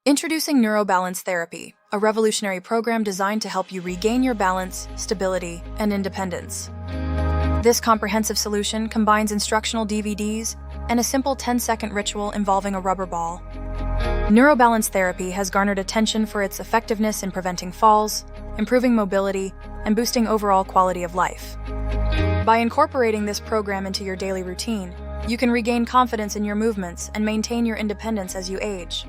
Introducing Neuro Balance Therapy, a revolutionary program designed to help you regain your balance, stability, and independence. This comprehensive solution combines instructional DVDs and a simple 10-second ritual involving a rubber ball. Neuro Balance Therapy has garnered attention for its effectiveness in preventing falls, improving mobility, and boosting overall quality of life. By incorporating this program into your daily routine, you can regain confidence in your movements and maintain your independence as you age.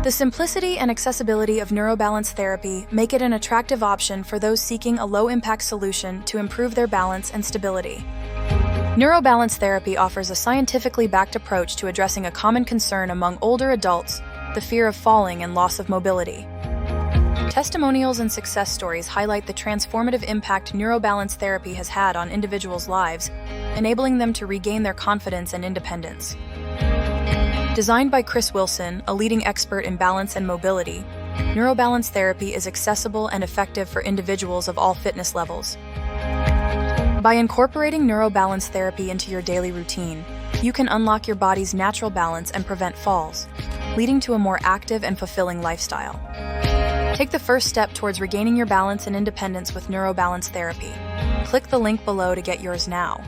The simplicity and accessibility of Neuro Balance Therapy make it an attractive option for those seeking a low-impact solution to improve their balance and stability. Neuro Balance Therapy offers a scientifically backed approach to addressing a common concern among older adults, the fear of falling and loss of mobility. Testimonials and success stories highlight the transformative impact Neuro Balance Therapy has had on individuals' lives, enabling them to regain their confidence and independence. Designed by Chris Wilson, a leading expert in balance and mobility, Neuro Balance Therapy is accessible and effective for individuals of all fitness levels. By incorporating Neuro Balance Therapy into your daily routine, you can unlock your body's natural balance and prevent falls, leading to a more active and fulfilling lifestyle. Take the first step towards regaining your balance and independence with Neuro Balance Therapy. Click the link below to get yours now.